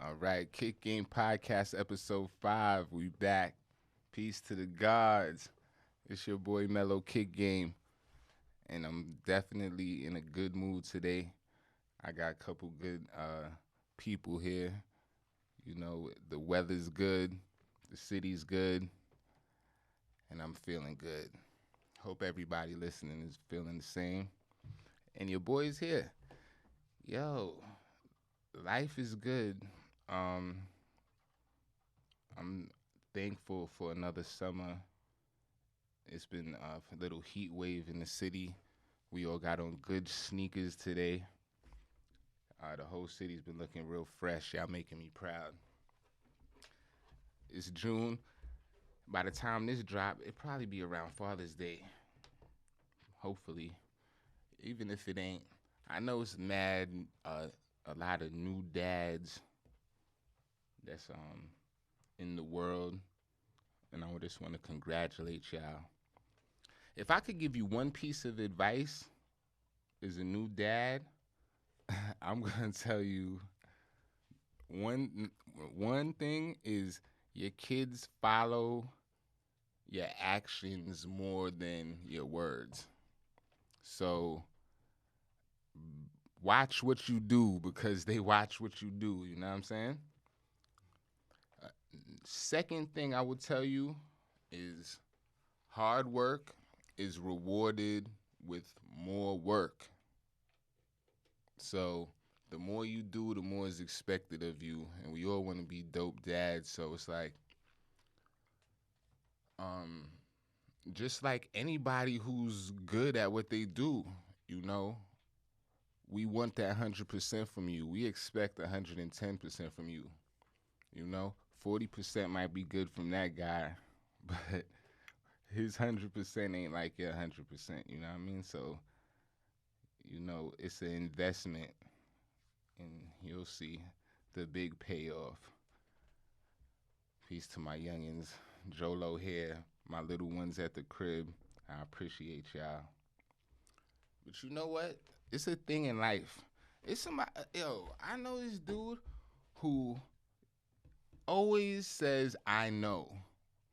All right, Kick Game Podcast, episode 5. We back. Peace to the gods. It's your boy Mellow Kick Game, and I'm definitely in a good mood today. I got a couple good people here. You know, the weather's good, the city's good, and I'm feeling good. Hope everybody listening is feeling the same. And your boy's here. Yo, life is good. Um, I'm thankful for another summer. It's been a little heat wave in the city. We all got on good sneakers today. The whole city's been looking real fresh. Y'all making me proud. It's June. By the time this drop, it'll probably be around Father's Day. Hopefully. Even if it ain't. I know it's mad, a lot of new dads that's in the world, and I just want to congratulate y'all. If I could give you one piece of advice as a new dad, I'm gonna tell you one thing is your kids follow your actions more than your words. So watch what you do because they watch what you do. You know what I'm saying? Second thing I would tell you is hard work is rewarded with more work. So the more you do, the more is expected of you. And we all want to be dope dads. So it's like, just like anybody who's good at what they do, you know, we want that 100% from you. We expect 110% from you. You know, 40% might be good from that guy, but his 100% ain't like your 100%. You know what I mean? So, you know, it's an investment, and you'll see the big payoff. Peace to my youngins, Jolo here, my little ones at the crib. I appreciate y'all. But you know what? It's a thing in life. It's somebody, I know this dude who always says, I know.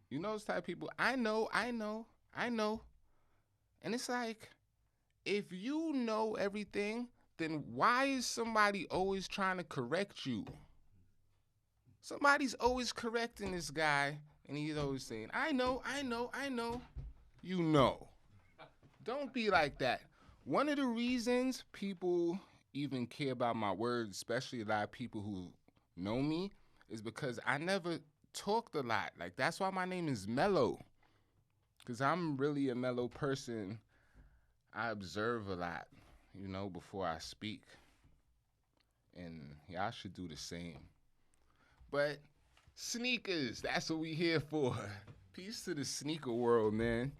You know those type of people? I know. And it's like, if you know everything, then why is somebody always trying to correct you? Somebody's always correcting this guy, and he's always saying, I know. You know. Don't be like that. One of the reasons people even care about my words, especially a lot of people who know me, is because I never talked a lot. Like, that's why my name is Mellow. Because I'm really a mellow person. I observe a lot, you know, before I speak. And y'all should do the same. But sneakers, that's what we here for. Peace to the sneaker world, man.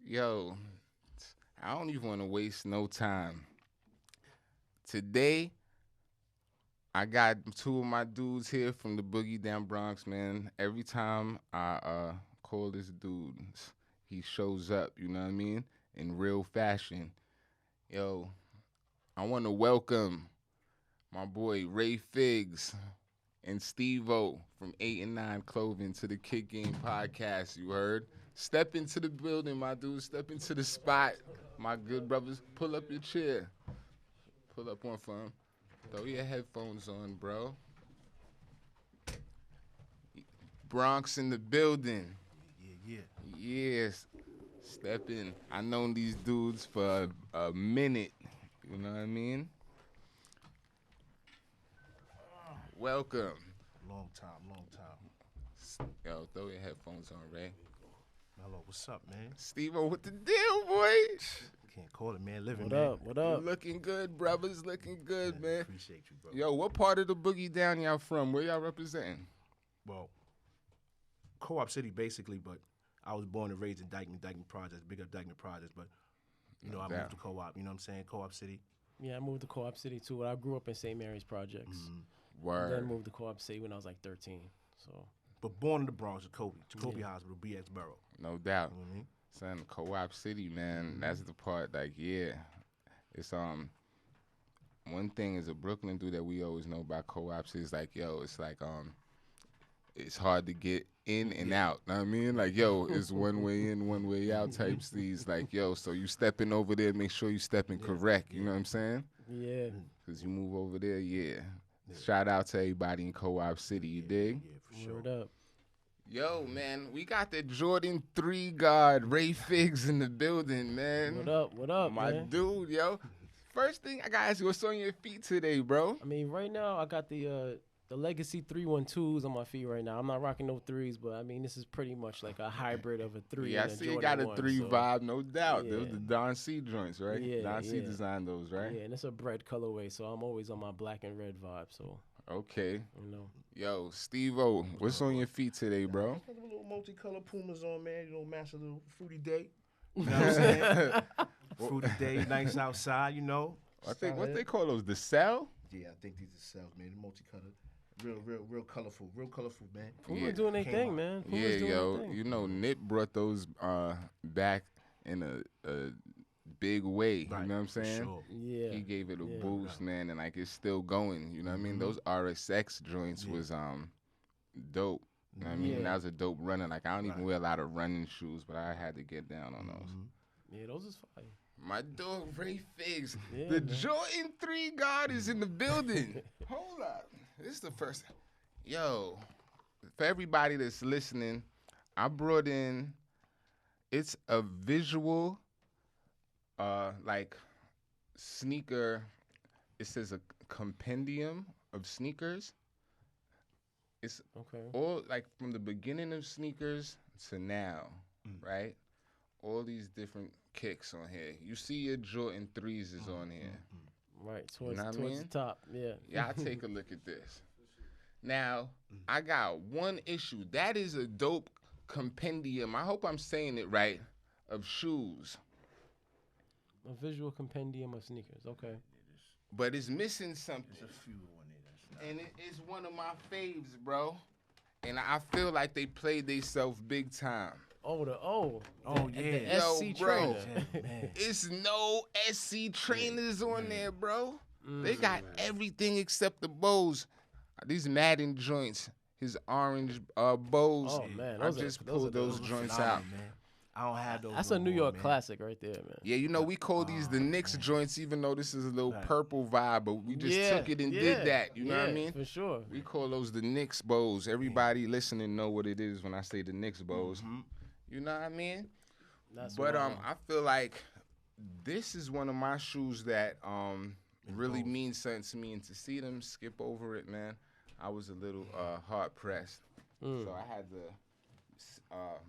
Yo, I don't even want to waste no time. Today, I got two of my dudes here from the Boogie Down Bronx, man. Every time I call this dude, he shows up, you know what I mean? In real fashion. Yo, I want to welcome my boy Ray Figgs and Stevo from 8 and 9 Clothing to the Kick Game Podcast, you heard? Step into the building, my dude. Step into the spot. My good brothers, pull up your chair. Pull up one for him. Throw your headphones on, bro. Bronx in the building. Yeah. Yes. Step in. I known these dudes for a minute. You know what I mean? Welcome. Long time. Yo, throw your headphones on, Ray. Mello, what's up, man? Steve-O, what the deal, boy? Can't call it, man. Living, What man. up? What up? Looking good, brothers. Looking good, man. Appreciate you, bro. Yo, what part of the Boogie Down y'all from? Where y'all representing? Well, Co-op City, basically, but I was born and raised in Dykeman Projects, big up Dykeman Projects, but, you know, I moved to Co-op, you know what I'm saying? Co-op City. Yeah, I moved to Co-op City too. I grew up in St. Mary's Projects. Word. Then moved to Co-op City when I was like 13. So But born in the Bronx, Jacoby Hospital, BX Borough. No doubt. You know what I mean? Son, Co-op City, man. That's the part, like, yeah. It's one thing as a Brooklyn dude that we always know about co-ops is like, yo, it's like it's hard to get in and out. Know what I mean? Like, yo, it's one way in, one way out type steez. Like, yo, so you stepping over there, make sure you stepping correct. You know what I'm saying? Yeah. Because you move over there, Shout out to everybody in Co-op City, you dig? Yeah, for sure. Word up. Yo, man, we got the Jordan 3 guard, Ray Figgs, in the building, man. What up, My man? dude, yo. First thing I gotta ask you, what's on your feet today, bro? I mean, right now I got the Legacy 312s on my feet right now. I'm not rocking no threes, but I mean, this is pretty much like a hybrid of a 3 Yeah, I and a see Jordan it got a 1, 3 so. vibe, no doubt. Yeah. Those the Don C joints, right? Yeah, Don C yeah. designed those, right? Yeah, and it's a bread colorway, so I'm always on my black and red vibe, so, Okay. you know. Yo, Stevo, what's on your feet today, bro? Got the little multicolored Pumas on, man. You know, match a little fruity day. You know what I'm saying? Fruity day, nice outside, you know. I think what they call those, the cell? Yeah, I think these are cells, man. They're multicolored. Real colorful, man. Puma Yeah. doing their Came thing, out. man. Puma's Yeah, doing yo, their thing. you know, Nip brought those back in a big way. Right, You know what I'm for saying? sure. Yeah. He gave it a Yeah. boost, man, and like it's still going. You know what I mean? Mhm. Those RSX joints was dope. You know what I mean? Yeah. That was a dope runner. Like I don't even Right. wear a lot of running shoes, but I had to get down on those. Mhm. Yeah, those is fire. My dog Ray Figgs, Yeah, the man. Jordan 3 guard is in the building. Hold up, this is the first. Yo, for everybody that's listening, I brought in. It's a visual, like sneaker. It says a compendium of sneakers. It's Okay. all like from the beginning of sneakers to now, right? All these different kicks on here. You see your Jordan 3s is on here. Right, towards, know what I towards mean? the top. Yeah. Y'all take a look at this. Now, I got one issue. That is a dope compendium. I hope I'm saying it right. Of shoes. A visual compendium of sneakers. Okay. But it's missing something. There's a few on there that's not. And it is one of my faves, bro. And I feel like they played themselves big time. Oh, Oh, the yeah. Yo, SC bro. trainer. Yeah, man. It's no SC trainers on there, bro. They got everything except the bows. These Madden joints, his orange bows. Oh, man, I those are- just those pulled are those dope. joints Phenomenal, out. man. I don't have those. That's no a New more, York man. classic right there, man. Yeah, you know, we call these the Knicks joints, even though this is a little Right. purple vibe, but we just Yeah, took it and yeah, did that. You know what I yeah, mean? For sure. We call those the Knicks bows. Everybody listening know what it is when I say the Knicks bows. You know what I mean? That's But wild. I feel like this is one of my shoes that really bows. means something to me, and to see them skip over it, man, I was a little hard pressed. So I had to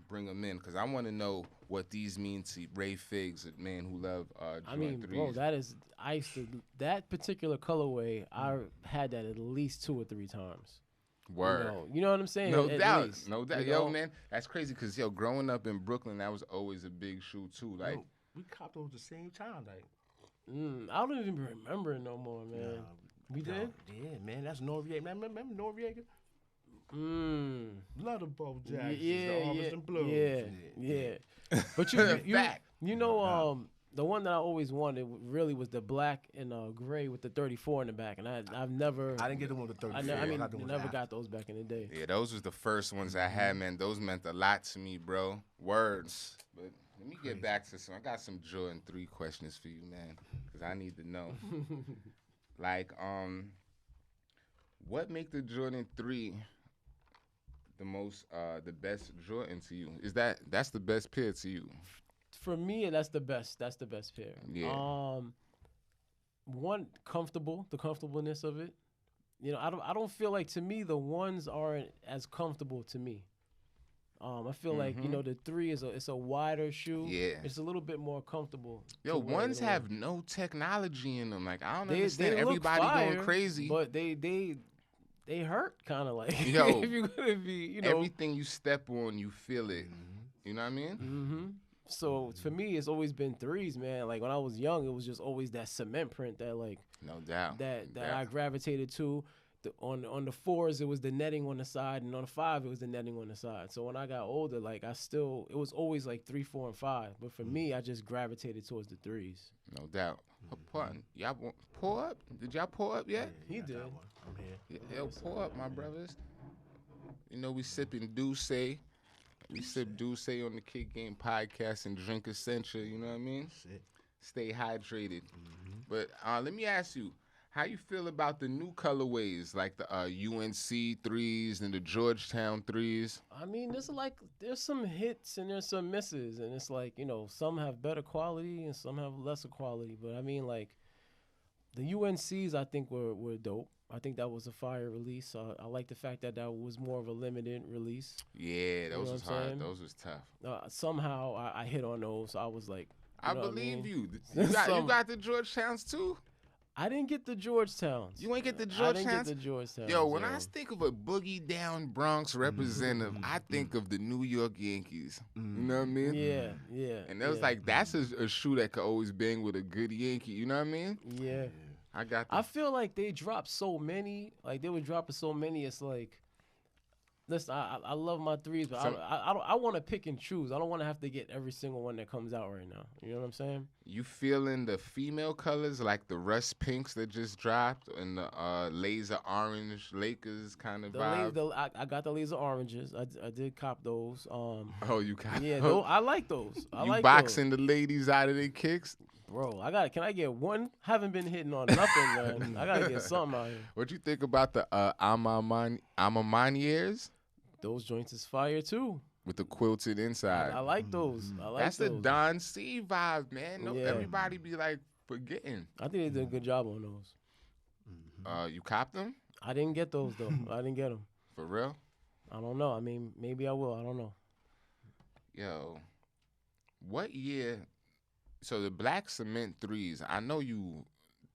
bring them in because I want to know what these mean to Ray Figgs, a man who love Jordan I mean, 3s. bro, that particular colorway, I had that at least 2 or 3 times. Word. You know what I'm saying? No At doubt, least, no doubt. you Yo, know? man, that's crazy because, yo, growing up in Brooklyn, that was always a big shoe, too. Like, Yo, we copped those the same time, like. I don't even remember it no more, man. Nah, We did? Yeah, man. That's Noriega. Man, remember Noriega? Mm. Love the Bubble Yeah, Jacksons, yeah, the Harvest and Blues. yeah. But you Fact. know, the one that I always wanted really was the black and gray with the 34 in the back, and I've never. I didn't get the one with the 34. I mean, got the ones never after. got those back in the day. yeah, those was the first ones I had, man. Those meant a lot to me, bro. Words. But let me get back to some. I got some Jordan 3 questions for you, man, because I need to know. Like, what make the Jordan 3 the best Jordan to you? That's the best pair to you? For me, that's the best. That's the best pair. Yeah. One, comfortable, the comfortableness of it. You know, I don't feel like, to me, the ones aren't as comfortable to me. I feel like, you know, the 3 it's a wider shoe. Yeah. It's a little bit more comfortable. Yo, to wear, ones you know. have no technology in them. Like, I don't They understand. look Everybody fire, going crazy. but they hurt kind of like. Yo, if you're gonna be, you know. Everything you step on, you feel it. You know what I mean? Mm-hmm. So for me, it's always been 3s, man. Like when I was young, it was just always that cement print that like No doubt. that I gravitated to. on the 4s it was the netting on the side, and on the 5 it was the netting on the side. So when I got older, like it was always like 3, 4, and 5. But for me, I just gravitated towards the 3s. No doubt. Y'all pour up? Did y'all pour up yet? He did. I'm here. Yo, pour up, my brothers. You know we sipping Douce. We sip Douce on the Kick Game podcast and drink Essentia. You know what I mean? Stay hydrated. But let me ask you, how you feel about the new colorways, like the UNC 3s and the Georgetown 3s? I mean, there's some hits and there's some misses, and it's like, some have better quality and some have lesser quality. But I mean, like, the UNCs I think were dope. I think that was a fire release. I like the fact that was more of a limited release. Yeah, those was hard. Saying? Those was tough. Somehow I hit on those. So I was like, I believe you. You got the Georgetowns too? I didn't get the Georgetowns. You ain't get the Georgetowns? I didn't get the Georgetowns. Yo, when I think of a boogie down Bronx representative, I think of the New York Yankees. You know what I mean? Yeah. And it was like, that's a shoe that could always bang with a good Yankee. You know what I mean? Yeah. I feel like they dropped so many. Like, they were dropping so many. It's like, listen, I love my 3s, but I want to pick and choose. I don't want to have to get every single one that comes out right now. You know what I'm saying? You feeling the female colors, like the rust pinks that just dropped and the laser orange Lakers kind of vibe? I got the laser oranges. I did cop those. Oh, you cop? Yeah, I like those. You boxing the ladies out of their kicks? Bro, can I get one? Haven't been hitting on nothing, man. I gotta get something out here. What you think about the Amamaniers? Those joints is fire too. With the quilted inside. I like those. That's the Don C vibe, man. Everybody be like forgetting. I think they did a good job on those. You copped them? I didn't get those though. I didn't get them. For real? I don't know. I mean, maybe I will. I don't know. Yo, what year? So the black cement 3s, I know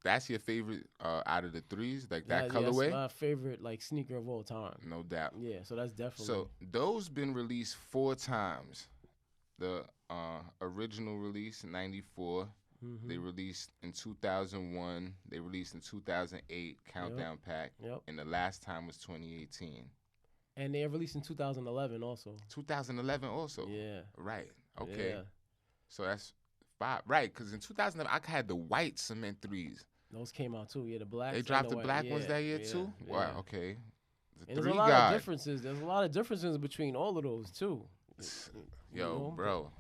that's your favorite out of the 3s, like that colorway? That's my favorite like sneaker of all time. No doubt. Yeah, so that's definitely. So those been released 4 times. The original release in 94, they released in 2001, they released in 2008, Countdown Pack, and the last time was 2018. And they released in 2011 also. 2011 also? Yeah. Right, okay. Yeah. So that's 5, right, because in 2011, I had the white cement 3s. Those came out too, the black. They dropped the black ones that year too? Yeah. Wow, okay. There's a lot of differences. There's a lot of differences between all of those too. Yo, bro,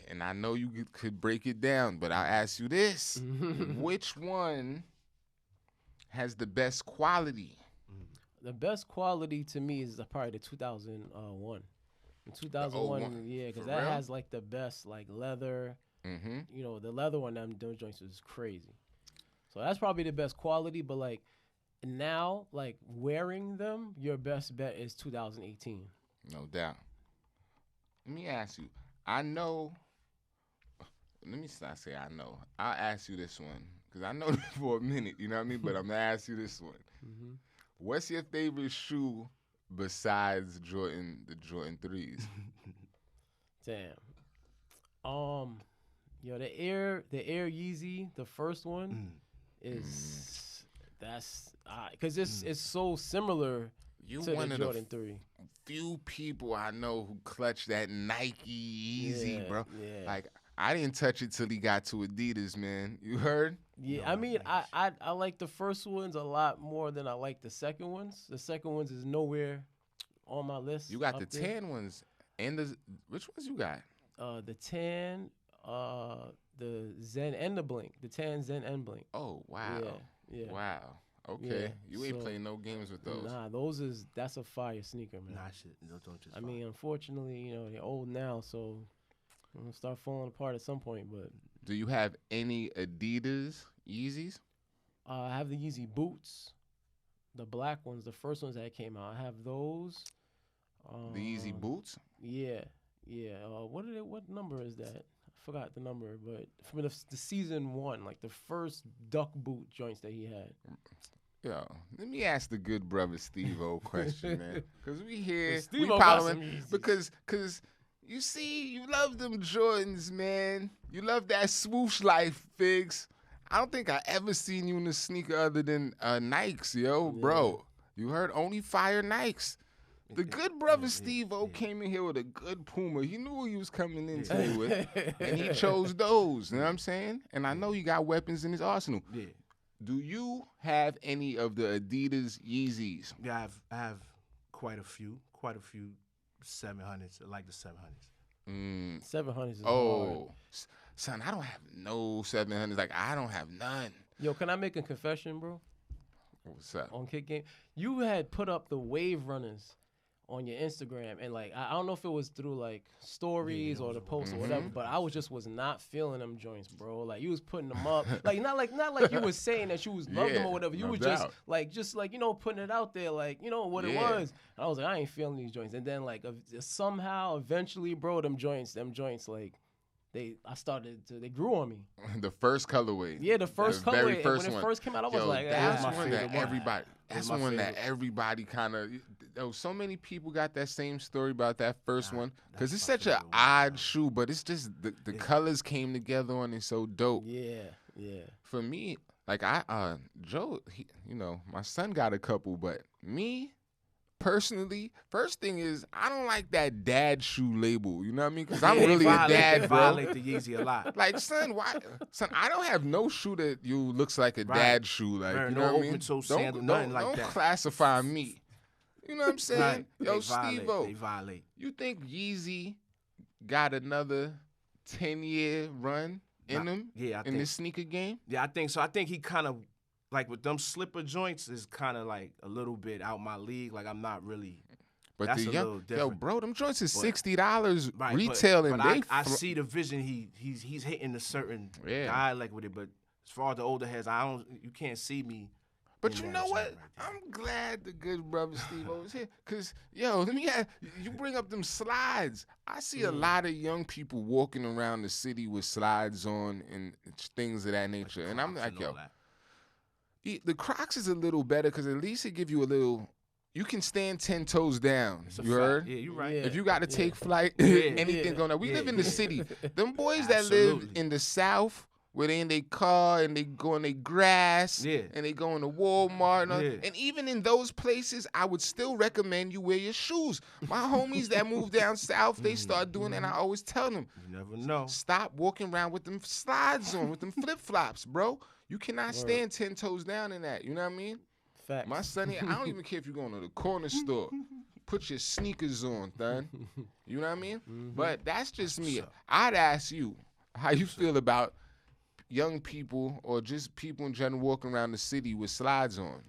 and I know you could break it down, but I'll ask you this. Which one has the best quality? The best quality to me is probably the 2001. The 2001, yeah, because that has like the best like leather. The leather on those joints is crazy. So that's probably the best quality. But like now, like wearing them, your best bet is 2018. No doubt. Let me ask you. I know. Let me not say I know. I'll ask you this one because I know this for a minute. You know what I mean? But I'm gonna ask you this one. What's your favorite shoe besides the Jordan 3s? Damn. Yo, the Air Yeezy, the first one is because it's so similar to the Jordan 3. Few people I know who clutch that Nike Yeezy, bro. Yeah. Like I didn't touch it till he got to Adidas, man. You heard? Yeah, I mean, I like the first ones a lot more than I like the second ones. The second ones is nowhere on my list. You got the tan ones and which ones you got? The tan, the Zen and the Blink. The tan, Zen, and Blink. Oh wow. Yeah. Wow. Okay. Yeah, you ain't playing no games with those. Nah, that's a fire sneaker, man. Nah, shit. Don't just. I mean, unfortunately, they're old now, so I'm gonna start falling apart at some point. But do you have any Adidas Yeezys? I have the Yeezy boots, the black ones, the first ones that came out. I have those. The Yeezy boots? Yeah. What number is that? I forgot the number, but from the season 1, like the first duck boot joints that he had. Yo, let me ask the good brother Stevo a question, man. Because we following because you see, you love them Jordans, man. You love that swoosh life, Figgs. I don't think I ever seen you in a sneaker other than Nikes, yo, bro. You heard? Only fire Nikes. The good brother Stevo came in here with a good Puma. He knew what he was coming in today with, and he chose those. You know what I'm saying? And I know he got weapons in his arsenal. Yeah. Do you have any of the Adidas Yeezys? Yeah, I have quite a few 700s. I like the 700s. 700s is hard. Oh, son, I don't have no 700s. Like, I don't have none. Yo, can I make a confession, bro? What's up? On Kick Game, you had put up the Wave Runners on your Instagram, and like I don't know if it was through like stories or the posts or whatever, but I was not feeling them joints, bro. Like you was putting them up, like not like you was saying that you was loved them or whatever. You was just like putting it out there, like what it was. And I was like, I ain't feeling these joints, and then like somehow eventually, bro, them joints like. They grew on me. The first colorway. Yeah, the first colorway. Very first when one. it first came out, I was like, that's my one favorite that everybody. That's my one that favorite. everybody kind of. So many people got that same story about that first one because it's my such an favorite one, odd shoe, but it's just the colors came together on it so dope. Yeah. For me, like Joe, my son got a couple, but me. Personally, first thing is I don't like that dad shoe label. You know what I mean? Because I'm really a dad, they bro. violate the Yeezy a lot. Like, son, why? Son, I don't have no shoe that looks like a dad shoe. Like, Right, you no know what I mean? open-toe sandal, nothing like don't that. classify me. You know what I'm saying? Right. Yo, They Stevo, violate. you think Yeezy got another 10-year run in them in this sneaker game? Yeah, I think so. I think he kind of, like with them slipper joints, is kind of like a little bit out my league. Like I'm not really. But That's a little different. bro, them joints is $60 Right, retail, but and I see the vision. He's hitting a certain dialect with it. But as far as the older heads, you can't see me. But you know what? I'm glad the good brother Stevo is here. Because, you bring up them slides. I see a lot of young people walking around the city with slides on and things of that nature. And I'm like, the Crocs is a little better because at least it give you a little. You can stand 10 toes down. You heard? Yeah, you're right. If you got to take flight, anything going on. We live in the city. Them boys that live in the South, where they in their car and they go in their grass and they go into Walmart. And even in those places, I would still recommend you wear your shoes. My homies that move down south, they start doing that, and I always tell them, you never know. Stop walking around with them slides on, with them flip-flops, bro. You cannot stand 10 toes down in that. You know what I mean? Facts. My son here, I don't even care if you're going to the corner store. Put your sneakers on, son. You know what I mean? But that's just me. I'd ask you how you feel about young people or just people in general walking around the city with slides on.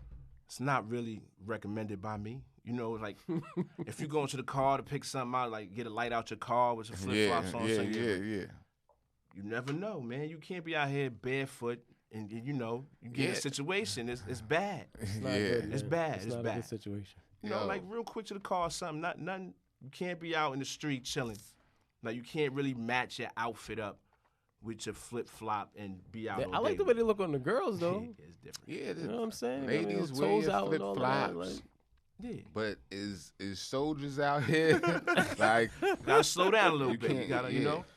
It's not really recommended by me. Like if you go into the car to pick something out, like get a light out your car with some flip-flops on. Yeah. You never know, man. You can't be out here barefoot. And you get a situation. It's bad. It's not good, it's bad. It's not bad. a good situation. Like real quick to the car or something. Nothing. You can't be out in the street chilling. Like you can't really match your outfit up with your flip flop and be out. I like the way they look on the girls though. It's different. Yeah, you know what I'm saying. Ladies wear toes your out flip and all flops. that. Like, yeah. But is soldiers out here like gotta slow down a little you bit. You gotta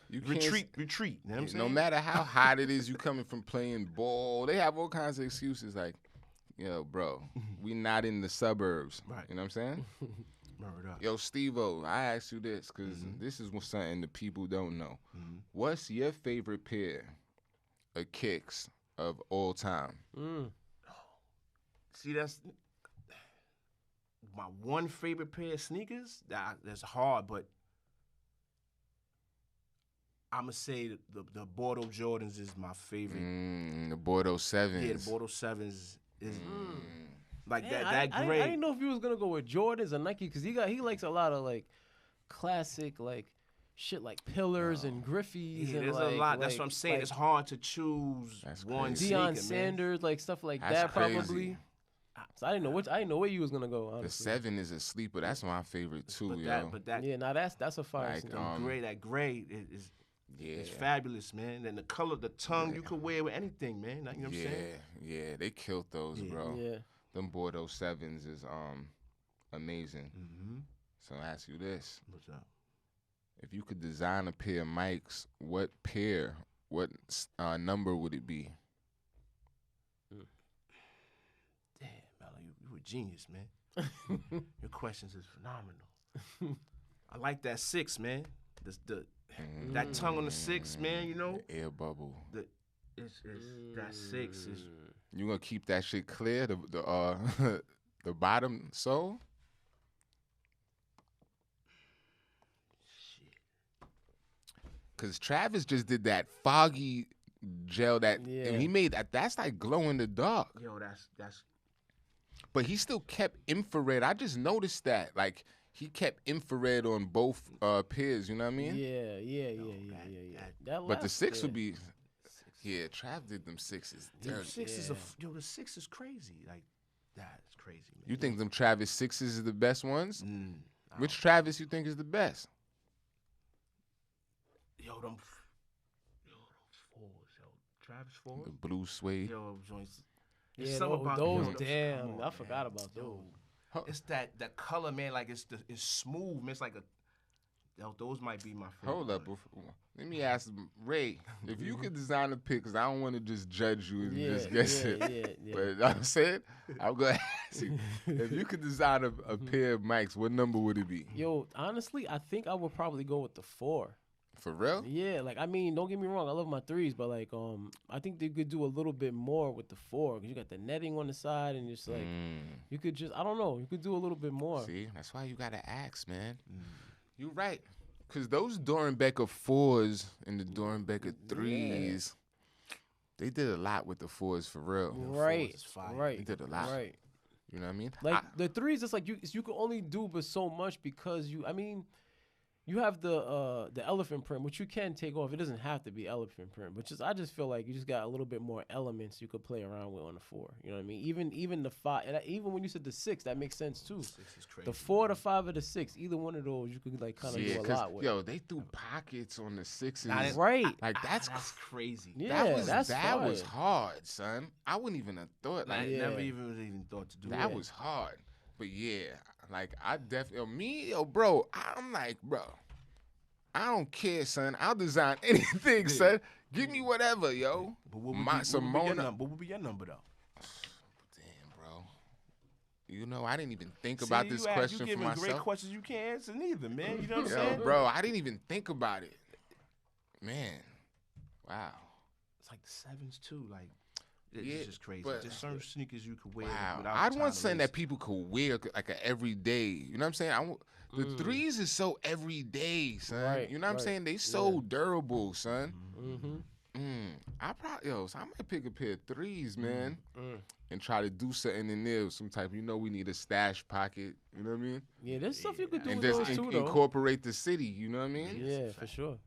you retreat. You know what I'm saying? No matter how hot it is, you coming from playing ball. They have all kinds of excuses like, bro, we not in the suburbs. Right. You know what I'm saying? Murdered up. Yo, Stevo, I asked you this because this is something the people don't know. What's your favorite pair of kicks of all time? See, that's my one favorite pair of sneakers. That's hard, but I'm going to say the Bordeaux Jordans is my favorite. The Bordeaux 7s. Yeah, the Bordeaux 7s is like man, that I gray. didn't know if he was going to go with Jordans or Nike because he likes a lot of like classic like shit like Pillars and Griffies. Yeah, and there's like, a lot. That's what I'm saying. Like, it's hard to choose one crazy. sneaker, Deion man. Sanders, like stuff like That's that crazy. probably. So I didn't know where you was gonna go. Honestly. The 7 is a sleeper. That's my favorite too, But that Yeah, now that's a fire. Like, sneaker. that gray is it's fabulous, man. And the color, the tongue, you could wear with anything, man. You know what I'm saying? Yeah, they killed those, bro. Yeah. Them Bordeaux 7s is amazing. So I ask you this: What's up? if you could design a pair of mics, what number would it be? Damn, Mello, you were genius, man. Your questions is phenomenal. I like that 6, man. That tongue on the 6, man. You know, the air bubble. It's that 6 is. You gonna keep that shit clear? The bottom sole. Cause Travis just did that foggy gel and he made that's like glow in the dark. Yo, that's. But he still kept infrared. I just noticed that. Like he kept infrared on both pairs. You know what I mean? Yeah. But the 6 would be. Yeah, Trav did them 6s. The 6 is crazy. Like that's crazy, man. You think them Travis 6s is the best ones? Which Travis? Travis you think is the best? Those 4s, Travis 4s. The blue suede. Yo, joints. Yeah, about those yo, damn. come on, I forgot about those. It's that color, man. Like it's smooth, man. It's like those might be my favorite. Hold up. Let me ask Ray, if you could design a pick, because I don't want to just judge you and just guess it. Yeah. But I'm saying, I'm going to ask you, if you could design a pair of mics, what number would it be? Yo, honestly, I think I would probably go with the 4. For real? Yeah, like I mean, don't get me wrong, I love my 3s, but like I think they could do a little bit more with the 4 because you got the netting on the side and just like you could just I don't know, you could do a little bit more. See, that's why you gotta ask, man. You're right, cause those Dorenbecker 4s and the Dorenbecker 3s, they did a lot with the 4s for real. Right. They did a lot. Right. You know what I mean? Like the 3s, it's like you can only do but so much because you have the elephant print, which you can take off. It doesn't have to be elephant print, but I just feel like you just got a little bit more elements you could play around with on the 4. You know what I mean? Even the 5, and even when you said the 6, that makes sense too. 6 is crazy. The 4, the 5, or the 6, either one of those you could like kind of do a lot with. Yo, they threw pockets on the 6s. Right. Like that's crazy. Yeah, that was hard, son. I wouldn't even have thought like never even thought to do that. That was hard. But yeah, like I definitely bro, I'm like, bro, I don't care, son. I'll design anything, son. Give me whatever, yo. But what would be your number though? Damn, bro. You know, I didn't even think about this question for myself. You giving great questions you can't answer neither, man. You know what I'm saying? Bro, I didn't even think about it. Man, wow. It's like the 7s too, like. Yeah, it's just crazy. but- Just certain sneakers you could wear. Wow. Without I'd the want time something to that people could wear like a everyday. You know what I'm saying? The 3s is so everyday, son. Right, You know what I'm right. saying? They so durable, son. Mm-hmm. So I might pick a pair of 3s, man, and try to do something in there. Some type, we need a stash pocket. You know what I mean? Yeah, there's stuff you could do And with just those too, though. incorporate the city. You know what I mean? Yeah, for sure.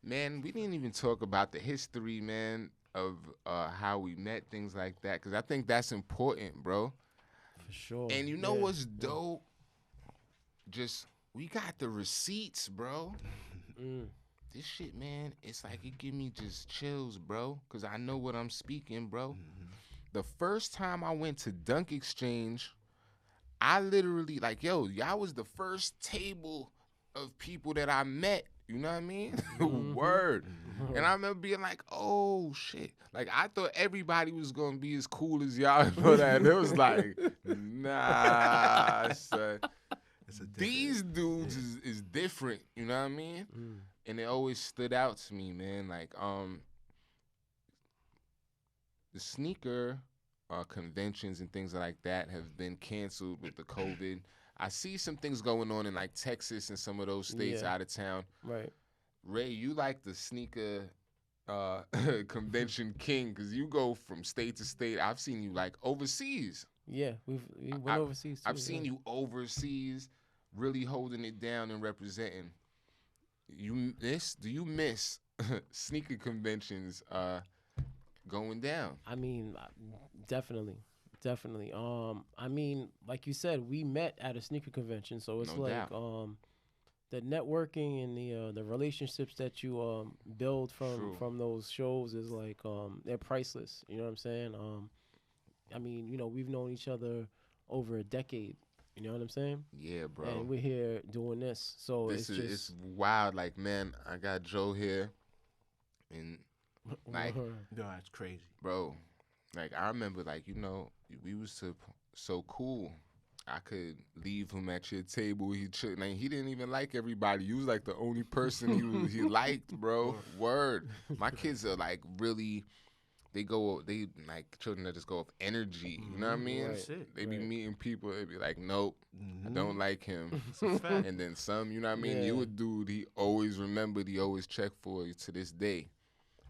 Man, we didn't even talk about the history, man, of how we met, things like that, because I think that's important, bro. For sure. And you know what's dope? Just, we got the receipts, bro. This shit, man, it's like it give me just chills, bro, because I know what I'm speaking, bro. The first time I went to Dunk Exchange, I literally, like, y'all was the first table of people that I met. You know what I mean? Word. And I remember being like, oh, shit. Like, I thought everybody was going to be as cool as y'all. And it was like, nah, son. These dudes is different. You know what I mean? And it always stood out to me, man. Like, the sneaker conventions and things like that have been canceled with the COVID. I see some things going on in like Texas and some of those states out of town. Right. Ray, you like the sneaker convention king because you go from state to state. I've seen you like overseas. Yeah, we went overseas too. I've seen you overseas really holding it down and representing. Do you miss sneaker conventions going down? I mean, definitely. I mean, like you said, we met at a sneaker convention, so it's No like doubt. the networking and the relationships that you build from those shows is like they're priceless. You know what I'm saying? I mean, we've known each other over a decade. You know what I'm saying? Yeah, bro. And we're here doing this, so it's wild. Like, man, I got Joe here, and like, No, it's crazy. bro, Like I remember, like we was so cool. I could leave him at your table. He didn't even like everybody. You was like the only person he liked, bro. Word. My kids are like really. They like children that just go off energy. You know what I mean? That's it. They be meeting people. They be like, nope, I Mm-hmm. don't like him. It's a fact. And then some, you know what I mean? Yeah. You a dude he always remembered. He always checked for you to this day.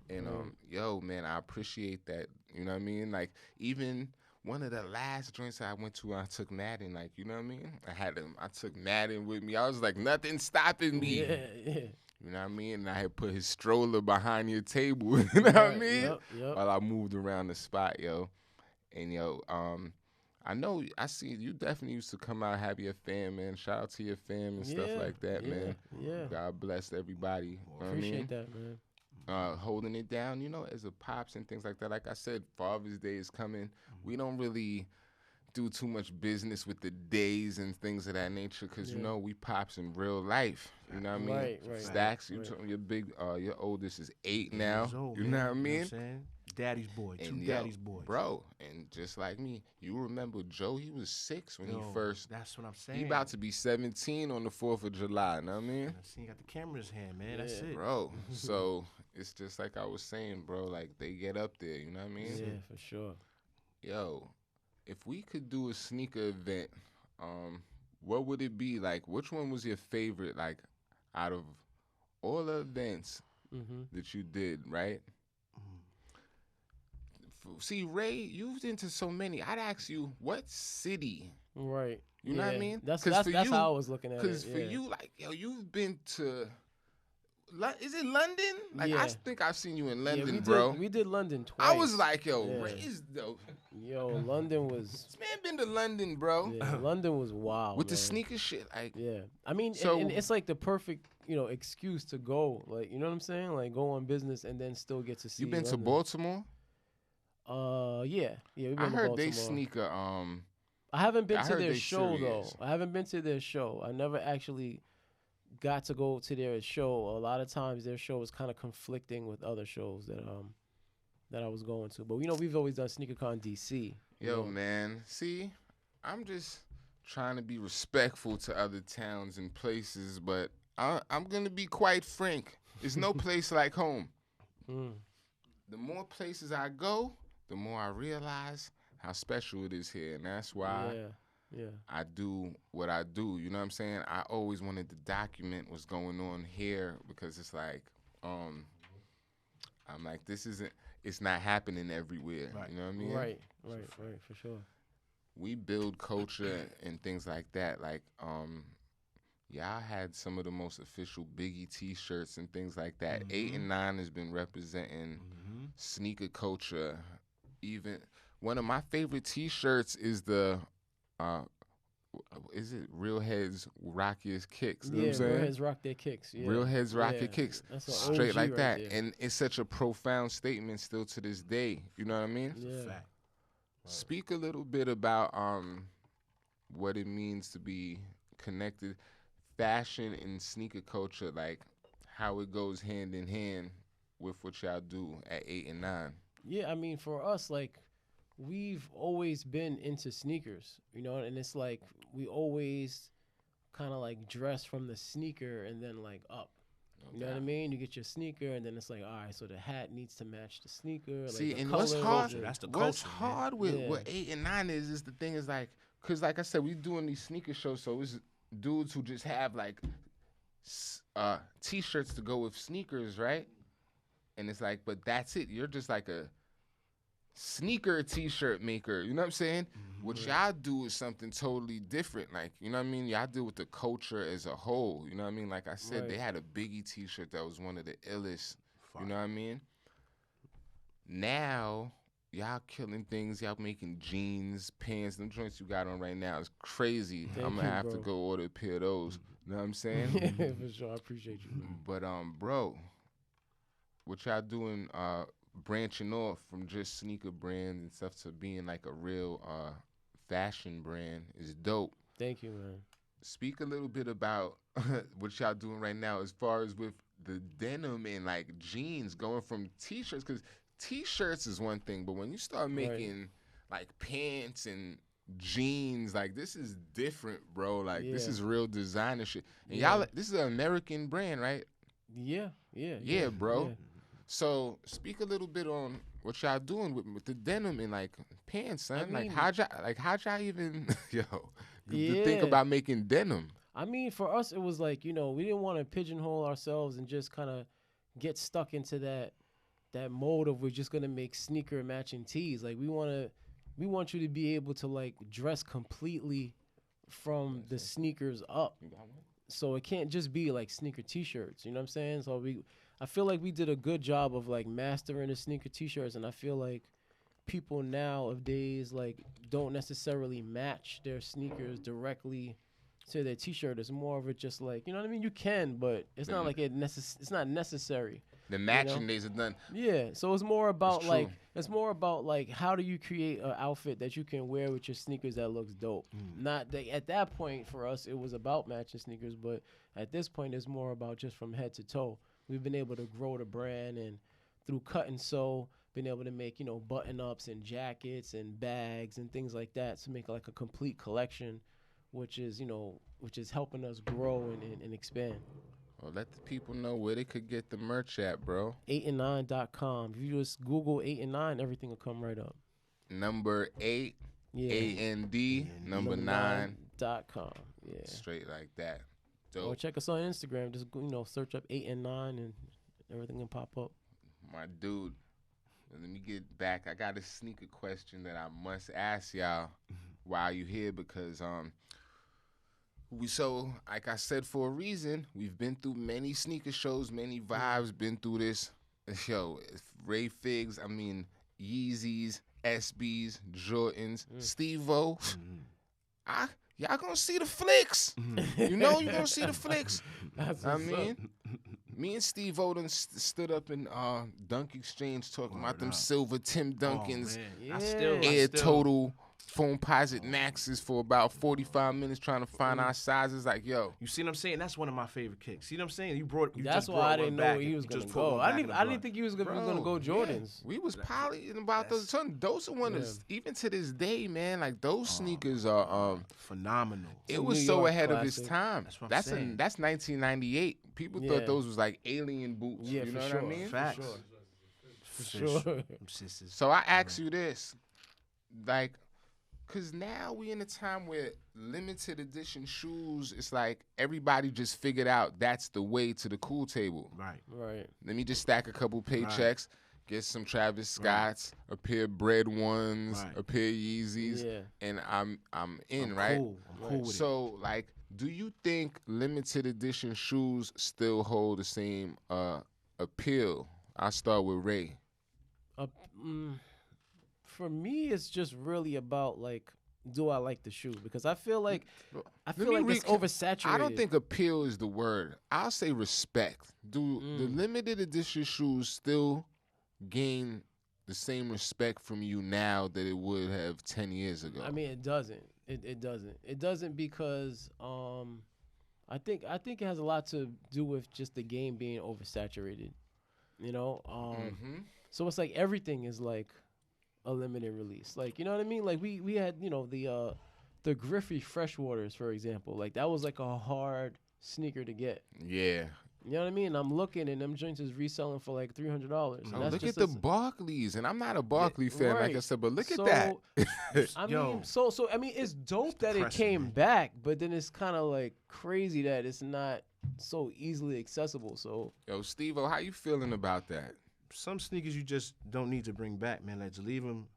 And yo, man, I appreciate that. You know what I mean? Like even one of the last joints I went to, I took Madden. Like you know what I mean? I took Madden with me. I was like, nothing stopping me. Yeah. You know what I mean? And I had put his stroller behind your table. You know what I mean? Yep. While I moved around the spot, yo. And yo, I know I see you definitely used to come out, have your fam, man. Shout out to your fam and stuff like that, man. Yeah. God bless everybody. You know Appreciate that, man. Holding it down, as a pops and things like that. Like I said, Father's Day is coming. We don't really do too much business with the days and things of that nature because we pops in real life. You know what I mean? Right. Stacks, your oldest is 8 now. You know what I mean? Daddy's boy, daddy's boys. Bro, and just like me, you remember Joe, he was 6 when he first. That's what I'm saying. He about to be 17 on the 4th of July, you know what I mean? I see, you got the camera in his hand, man. That's it. Bro, so it's just like I was saying, bro, like they get up there, you know what I mean? Yeah, for sure. Yo, if we could do a sneaker event, what would it be? Like, which one was your favorite, like, out of all the events that you did, right? See, Ray, you've into so many. I'd ask you, what city? Right. You know what I mean? That's how I was looking at it. Because for you, like, yo, you've been to... Is it London? Like I think I've seen you in London, bro. We did London twice. I was like, yo, Ray's dope. Yo, London was. This man been to London, bro. Yeah, London was wild with man. the sneaker shit. Like, I mean, so, and it's like the perfect excuse to go. Like, you know what I'm saying? Like, go on business and then still get to see. You been London. to Baltimore? Yeah. We've been I to heard Baltimore. they sneaker. I haven't been to their show serious. though. I haven't been to their show. I never actually got to go to their show. A lot of times their show was kind of conflicting with other shows that I was going to. But we've always done SneakerCon DC. Yo, man. See, I'm just trying to be respectful to other towns and places, but I'm gonna be quite frank. There's no place like home. The more places I go, the more I realize how special it is here, and that's why I do what I do. You know what I'm saying? I always wanted to document what's going on here because it's like, I'm like, it's not happening everywhere. Right. You know what I mean? Right, for sure. We build culture and things like that. Like, y'all had some of the most official Biggie T-shirts and things like that. 8 and 9 has been representing sneaker culture. Even one of my favorite T-shirts is the, is it Real Heads Rockiest Kicks? You know what I'm saying? Real Heads Rock Their Kicks. Yeah. Real Heads Rock Your Kicks. That's an straight OG like right that. there. And it's such a profound statement still to this day. You know what I mean? Yeah. Fact. Speak a little bit about what it means to be connected, fashion and sneaker culture, like how it goes hand in hand with what y'all do at 8 and 9. Yeah, I mean, for us, like, we've always been into sneakers, and it's like we always kind of like dress from the sneaker and then like up. You know what I mean? You get your sneaker and then it's like, all right, so the hat needs to match the sneaker. See, like and what's hard? That's the culture. What's hard with Yeah. what 8 and 9 is the thing is like, cause like I said, we doing these sneaker shows, so it's dudes who just have like T-shirts to go with sneakers, right? And it's like, but that's it. You're just like a sneaker T-shirt maker. You know what I'm saying? What y'all do is something totally different. Like, you know what I mean? Y'all deal with the culture as a whole. You know what I mean? Like I said, they had a Biggie T-shirt that was one of the illest. You know what I mean? Now, y'all killing things. Y'all making jeans, pants. Them joints you got on right now is crazy. I'm going to have to go order a pair of those. You know what I'm saying? Yeah, for sure. I appreciate you, man. But, bro, what y'all doing branching off from just sneaker brands and stuff to being like a real fashion brand is dope. Thank you, man. Speak a little bit about what y'all doing right now as far as with the denim and like jeans going from T-shirts, because T-shirts is one thing, but when you start making like pants and jeans, like this is different, bro. Like this is real designer shit. And y'all, this is an American brand, right? Yeah, bro. Yeah. So speak a little bit on what y'all doing with the denim and like pants, son. I mean, how'd y'all even to think about making denim? I mean, for us, it was like, we didn't want to pigeonhole ourselves and just kind of get stuck into that mode of we're just gonna make sneaker matching tees. Like we want you to be able to like dress completely from the sneakers up. So it can't just be like sneaker t-shirts, you know what I'm saying? So I feel like we did a good job of like mastering the sneaker t-shirts, and I feel like people nowadays like don't necessarily match their sneakers directly to their t-shirt. It's more of it just like, you know what I mean? You can, but it's not like it's not necessary. The matching days are done. Yeah, so it's more about like how do you create an outfit that you can wear with your sneakers that looks dope. Not that at that point for us it was about matching sneakers, but at this point it's more about just from head to toe. We've been able to grow the brand, and through cut and sew, been able to make button ups and jackets and bags and things like that to make like a complete collection, which is helping us grow and expand. Well, let the people know where they could get the merch at, bro. 8and9.com. If you just Google 8 and 9, everything will come right up. Number 8, AND, number 9.com. Yeah. Straight like that. Dope. Or check us on Instagram. Just search up 8 and 9, and everything can pop up. My dude, let me get back. I got a sneaker question that I must ask y'all while you here, because like I said, for a reason, we've been through many sneaker shows, many vibes, been through this. Yo, Ray Figgs, I mean, Yeezys, SBs, Jordans, Stevo. Y'all gonna see the flicks. You know you're gonna see the flicks. I mean, me and Stevo done stood up in Dunk Exchange talking about them silver Tim Duncans, Air Total Foamposite Maxes for about 45 minutes trying to find our sizes. Like, yo. You see what I'm saying? That's one of my favorite kicks. See what I'm saying? That's why I didn't know he was going to go. I didn't think he was going to go Jordans. Yeah. We was polying about those. Those are one of, even to this day, man, like those sneakers are phenomenal. It was so ahead of its time. That's what I'm saying. That's 1998. People thought those was like alien boots. Yeah, you know what I mean? Facts. For sure. So I ask you this, like, because now we in a time where limited edition shoes, it's like everybody just figured out that's the way to the cool table. Right. Let me just stack a couple paychecks, get some Travis Scotts, a pair of Bread Ones, a pair of Yeezys, and I'm in, right? Cool. I'm cool with it. So, like, do you think limited edition shoes still hold the same appeal? I'll start with Ray. For me, it's just really about like, do I like the shoe? Because I feel like it's oversaturated. I don't think appeal is the word. I'll say respect. Do the limited edition shoes still gain the same respect from you now that it would have 10 years ago? I mean, it doesn't. It doesn't. It doesn't because I think it has a lot to do with just the game being oversaturated. So it's like everything is like a limited release. Like, you know what I mean? Like we had, the Griffey Freshwaters, for example. Like that was like a hard sneaker to get. Yeah. You know what I mean? I'm looking and them joints is reselling for like $300. Oh, look at the Barclays, and I'm not a Barkley fan, like I said, but look at that. I mean, it's dope that it came back, but then it's kind of like crazy that it's not so easily accessible. So, yo, Stevo, how you feeling about that? Some sneakers you just don't need to bring back, man. Like, just leave them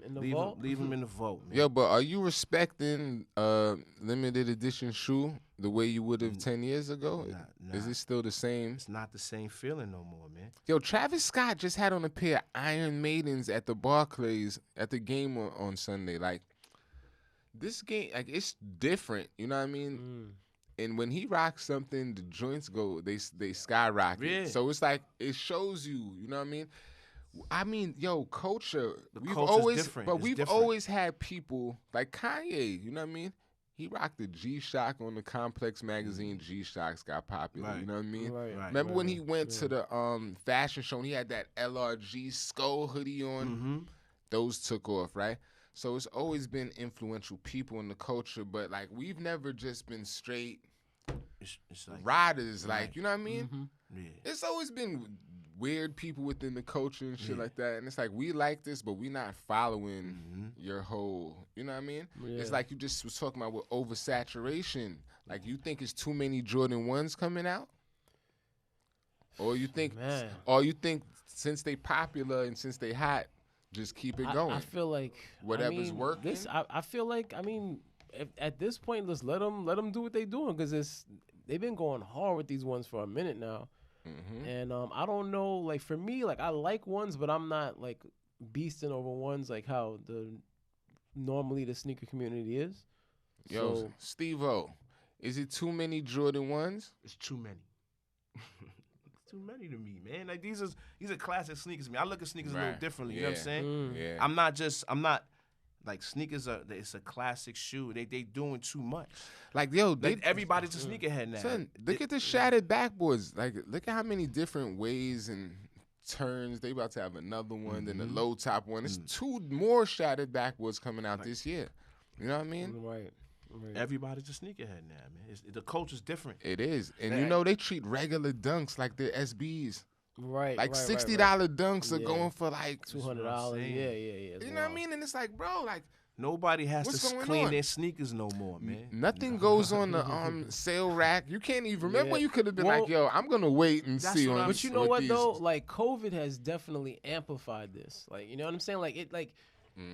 in the vault. Leave them in the vault, man. Yo, but are you respecting limited edition shoe the way you would have 10 years ago? Nah. Is it still the same? It's not the same feeling no more, man. Yo, Travis Scott just had on a pair of Iron Maidens at the Barclays at the game on Sunday. Like, this game, like, it's different. You know what I mean? And when he rocks something, the joints they skyrocket. Yeah. So it's like, it shows you, you know what I mean? I mean, yo, culture. We've always had people like Kanye, you know what I mean? He rocked the G-Shock on the Complex magazine. G-Shocks got popular. Right. You know what I mean? Right. Remember when he went to the fashion show and he had that LRG skull hoodie on? Mm-hmm. Those took off, right? So it's always been influential people in the culture, but like we've never just been straight It's like, riders, right. like, you know what I mean? Mm-hmm. yeah. It's always been weird people within the culture and shit like that. And it's like, we like this, but we not following your whole, you know what I mean? Yeah. It's like you just was talking about with oversaturation. Like, you think it's too many Jordan 1s coming out? Or you think, since they popular and since they hot, just keep it going? I feel like whatever's working. I feel like, at this point, let's let them do what they doing, because they've been going hard with these ones for a minute now. Mm-hmm. And I don't know, like, for me, like, I like ones, but I'm not like beasting over ones like how normally the sneaker community is. Yo, So, Stevo, is it too many Jordan 1s? It's too many. It's too many to me, man. Like these are classic sneakers to me. I look at sneakers a little differently. You know what I'm saying? Yeah. I'm not like sneakers it's a classic shoe. They doing too much. Like, yo, Everybody's a sneakerhead now. Son, look at the shattered backboards. Like, look at how many different ways and turns. They about to have another one, then the low top one. It's 2 more shattered backboards coming out this year. You know what I mean? right. Everybody's a sneakerhead now, man. The culture's different. It is. And you know, they treat regular dunks like they're SBs. Right. Like right, $60 dunks are going for like $200. Yeah. You know what I mean? And it's like, bro, like, nobody has what's to going clean on? their sneakers no more, man. Nothing goes on the sale rack. You can't even remember when you could have been Well, like, yo, I'm gonna wait and see on. But you know with what these. though? Like, COVID has definitely amplified this. Like, you know what I'm saying? Like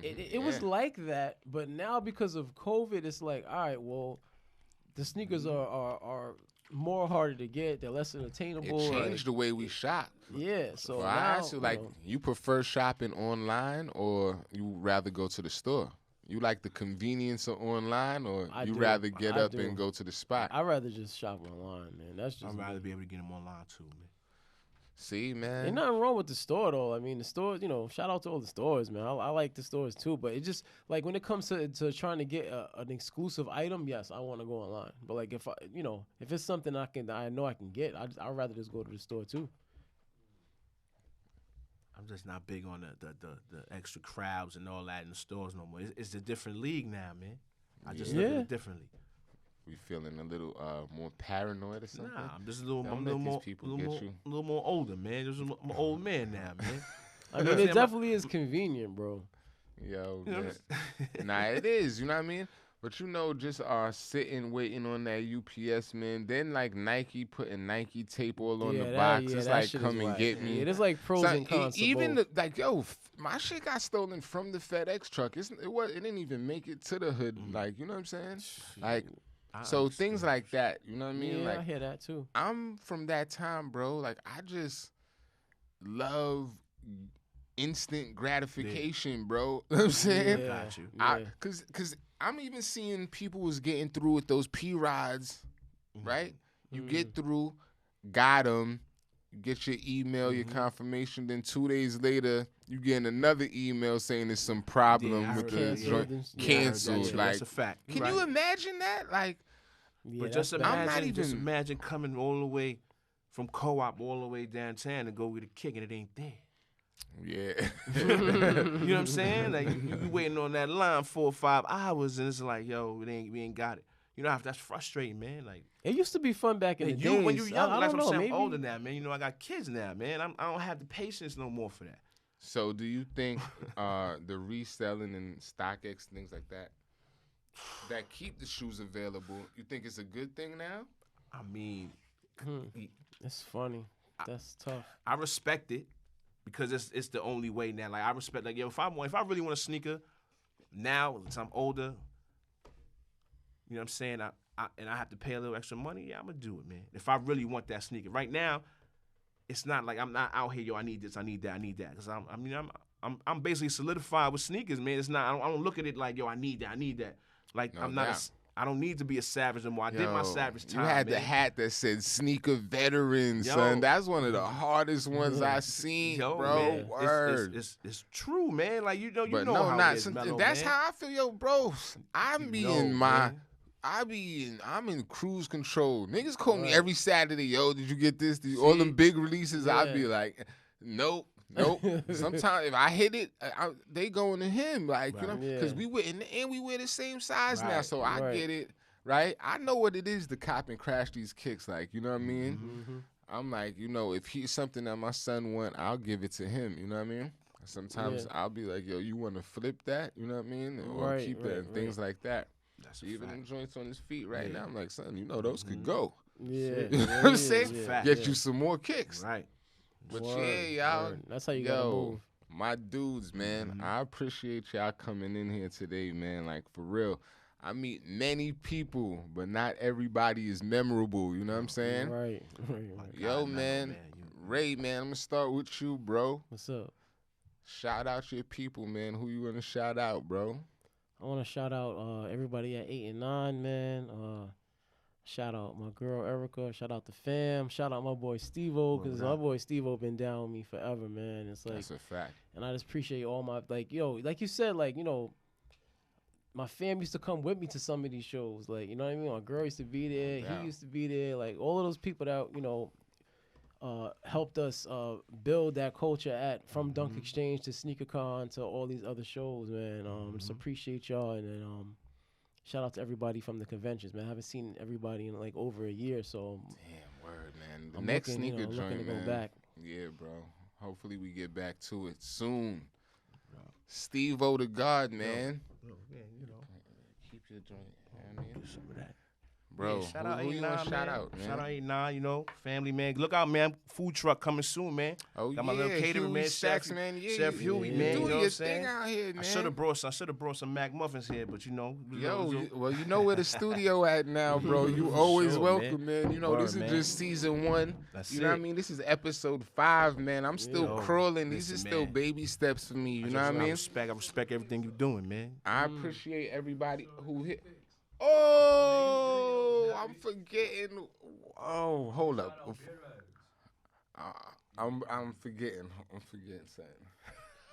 it was like that, but now because of COVID, it's like, all right, well, the sneakers are more harder to get. They're less attainable. It changed the way we shop. Yeah, so Well, I now, ask you, like, you prefer shopping online or you rather go to the store? You like the convenience of online, or you rather get up and go to the spot? I'd rather just shop online, man. That's just I'd rather be able to get them online too, man. See, man. Ain't nothing wrong with the store, though. I mean, the stores, shout out to all the stores, man. I like the stores, too. But it just, like, when it comes to trying to get an exclusive item, yes, I want to go online. But, like, if it's something I know I can get, I'd rather just go to the store, too. I'm just not big on the extra crowds and all that in the stores no more. It's a different league now, man. I just look at it differently. We feeling a little more paranoid or something? Nah, I'm just a little more older, man. Just I'm an old man now, man. I mean, it definitely is convenient, bro. Yo, man. Nah, it is. You know what I mean? But just sitting waiting on that UPS, man. Then like Nike putting Nike tape all on the box. It's like, come and get me. Yeah, there's like pros and cons. Even my shit got stolen from the FedEx truck. It didn't even make it to the hood. Like, you know what I'm saying? Like, so things like that. You know what I mean? Yeah, like, I hear that too. I'm from that time, bro. Like, I just love instant gratification, bro. You know what I'm saying? Yeah, Got you. Yeah. Cause I'm even seeing people was getting through with those P-rods, right? You get through, got them, you get your email, your confirmation, then 2 days later, you getting another email saying there's some problem with the joint. Canceled. Like, that's a fact. Can you imagine that? Like, but just imagine coming all the way from Co-op all the way downtown to go get a kick and it ain't there. Yeah. You know what I'm saying? Like, you waiting on that line 4 or 5 hours and it's like, yo, we ain't got it. You know, that's frustrating, man. Like, it used to be fun back in the days. When you were young, I don't know, I'm maybe. older now, man. You know, I got kids now, man. I don't have the patience no more for that. So do you think the reselling and StockX, things like that keep the shoes available, you think it's a good thing now? I mean, It's funny. That's tough. I respect it because it's the only way now. Like, I respect, like, yo, if I really want a sneaker now, since I'm older, you know what I'm saying? I have to pay a little extra money. Yeah, I'm gonna do it, man. If I really want that sneaker right now, it's not like I'm not out here, yo, I need this, I need that. Because I'm basically solidified with sneakers, man. It's not. I don't look at it like, yo, I need that. Like, no, I don't need to be a savage anymore. I did my savage time. You had man. the hat that said sneaker veteran, son. That's one of the hardest ones I seen, bro. Man. Word. It's true, man. Like, you know but how it is, Mello, that's man. how I feel, yo, bro. I'm in cruise control. Niggas call me Right. every Saturday, yo, did you get this? All them big releases, I'd be Yeah. like, nope. Sometimes if I hit it, they going to him, like, you know, because Yeah. we wear the same size now, Right. so I Right. get it, right? I know what it is to cop and crash these kicks, like, you know what I mean? Mm-hmm. I'm like, you know, if he's something that my son want, I'll give it to him, you know what I mean? Sometimes Yeah. I'll be like, yo, you want to flip that, you know what I mean? Or Right, keep right, it and things like that. That's a Even fact. them joints on his feet right Yeah. now, I'm like, son, you know those could go. Yeah. You know what I'm saying? Yeah. Get you some more kicks. Right. But Word, yeah, y'all. word. That's how you gotta move. My dudes, man, I appreciate y'all coming in here today, man. Like, for real. I meet many people, but not everybody is memorable. You know what I'm saying? Right. Yo, God, man. Ray, man, I'm going to start with you, bro. What's up? Shout out your people, man. Who you want to shout out, bro? I want to shout out everybody at 8 and 9, man. Shout out my girl Erica. Shout out the fam. Shout out my boy Stevo, because my boy Stevo been down with me forever, man. It's like, that's a fact. And I just appreciate all my, like, yo, like you said, like, you know, my fam used to come with me to some of these shows. Like, you know what I mean? My girl used to be there. Yeah. He used to be there. Like, all of those people that, you know, helped us build that culture from Dunk Exchange to SneakerCon to all these other shows, man. Just appreciate y'all, and then shout out to everybody from the conventions, man. I haven't seen everybody in like over a year, so Damn, word, man. The I'm next looking, sneaker looking joint, to go man. back. Yeah, bro. Hopefully we get back to it soon. Steve-O the God, man. Yeah, you know. Keep your joint. You know what I mean? Do some of that. Bro, Yeah, shout who out you want 89, to shout man. out, man? Shout out 89, you know, family, man. Look out, man. Food truck coming soon, man. Oh, Got my little catering, Huey man. Sachs, Chef, man. Yeah, Chef Huey, man. Doing You know your what I'm thing saying? out here, man. I should have brought some Mac muffins here, but you know. Yo, you know where the studio at now, bro. You always Sure, welcome, man. You know, Word, this is man. just season 1. That's you know what I it. mean? This is episode 5, man. I'm still Yo, crawling. These are listen, still man. baby steps for me. You know what I mean? I respect everything you're doing, man. I appreciate everybody who hit. Oh, I'm forgetting. Oh, hold up. I'm forgetting. I'm forgetting something.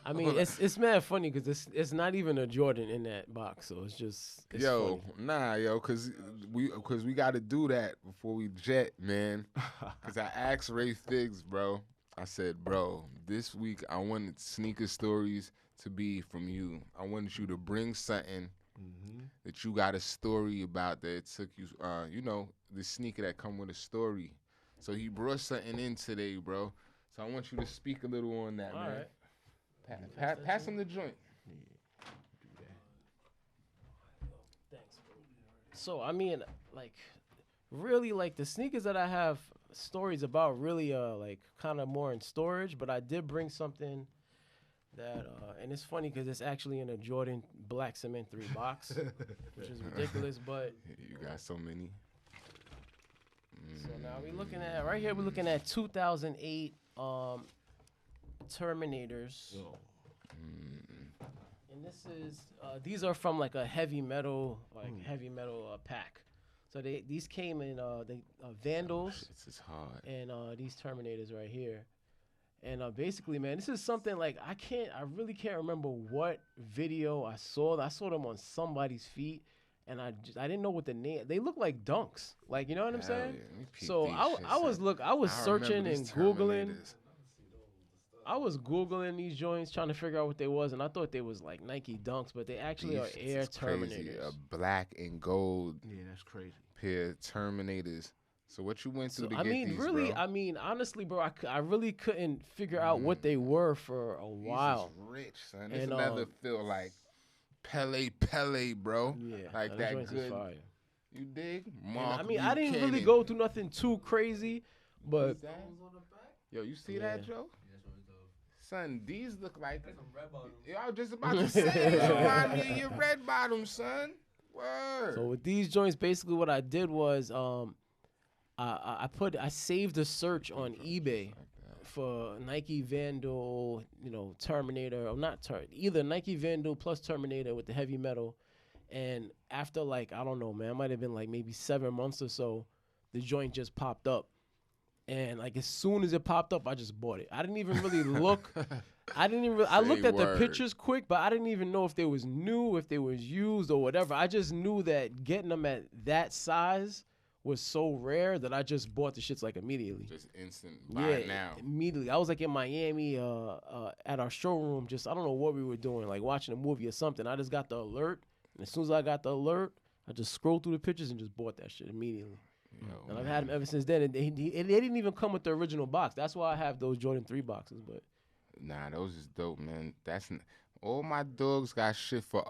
I mean, it's mad funny because it's not even a Jordan in that box, so it's just Yo, funny. nah, yo, cause we got to do that before we jet, man. Cause I asked Ray Figgs, bro. I said, bro, this week I wanted sneaker stories to be from you. I wanted you to bring something that you got a story about that it took you, you know, the sneaker that come with a story. So he brought something in today, bro. So I want you to speak a little on that, All man. right. Pass him the joint. Thanks. So I mean, like, really, like the sneakers that I have stories about really like kind of more in storage, but I did bring something that and it's funny because it's actually in a Jordan Black Cement 3 box, which is ridiculous, but You got so many. so now we're looking at 2008 Terminators. And this is these are from like a heavy metal pack. So these came in Vandals This is hard. and these Terminators right here. And basically, man, this is something like I really can't remember what video I saw. I saw them on somebody's feet, and I didn't know what the name. They look like Dunks, like, you know what I'm Hell saying? yeah. Let me peep So these I shits was up. searching remember and these googling. Terminators. I was googling these joints trying to figure out what they was, and I thought they was like Nike Dunks, but they actually are These Air is crazy. Terminators. A black and gold Yeah, that's crazy. pair of Terminators. So what you went through to I get mean, these, really, bro? honestly, bro, I really couldn't figure out what they were for a These while. is rich, son. This And, leather feel like Pele, bro. Yeah, Like those that joints is good. fire. You dig? And, Mark I mean, I didn't really Buchanan. go through nothing too crazy, but What's that? Yo, you see that, Yeah. Joe? Son, these look like. Yo, I was just about to say, they remind me of your red bottom, son. Word. so with these joints, basically what I did was I saved a search on eBay for Nike Vandal, you know, Terminator, or not either Nike Vandal plus Terminator with the heavy metal. And after like, I don't know, man, it might have been like maybe 7 months or so, the joint just popped up. And like as soon as it popped up, I just bought it. I didn't even really look. I didn't even. I Say looked at the word. pictures quick, but I didn't even know if they was new, if they was used or whatever. I just knew that getting them at that size was so rare that I just bought the shits like immediately. Just instant buy Yeah, now. immediately. I was like in Miami, at our showroom. Just I don't know what we were doing, like watching a movie or something. I just got the alert, and as soon as I got the alert, I just scrolled through the pictures and just bought that shit immediately. Yo, And I've had them ever since then. And they didn't even come with the original box. That's why I have those Jordan 3 boxes. But Nah, those is dope, man. All my dogs got shit for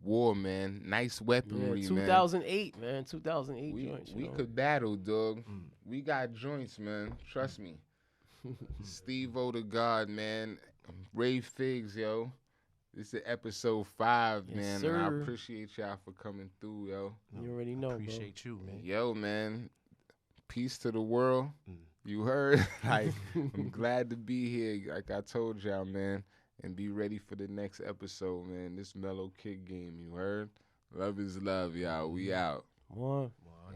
war, man. Nice weaponry, yeah, man. 2008, man. 2008 joints. We you know? could battle, dog. We got joints, man. Trust me. Stevo the God, man. Ray Figgs, yo. This is episode 5, Yes, man. sir. And I appreciate y'all for coming through, yo. You already know, Appreciate you, man. Yo, man. Peace to the world. You heard? Like, I'm glad to be here, like I told y'all, man. And be ready for the next episode, man. This Mellow Kid game, you heard? Love is love, y'all. We out. bro. One. One.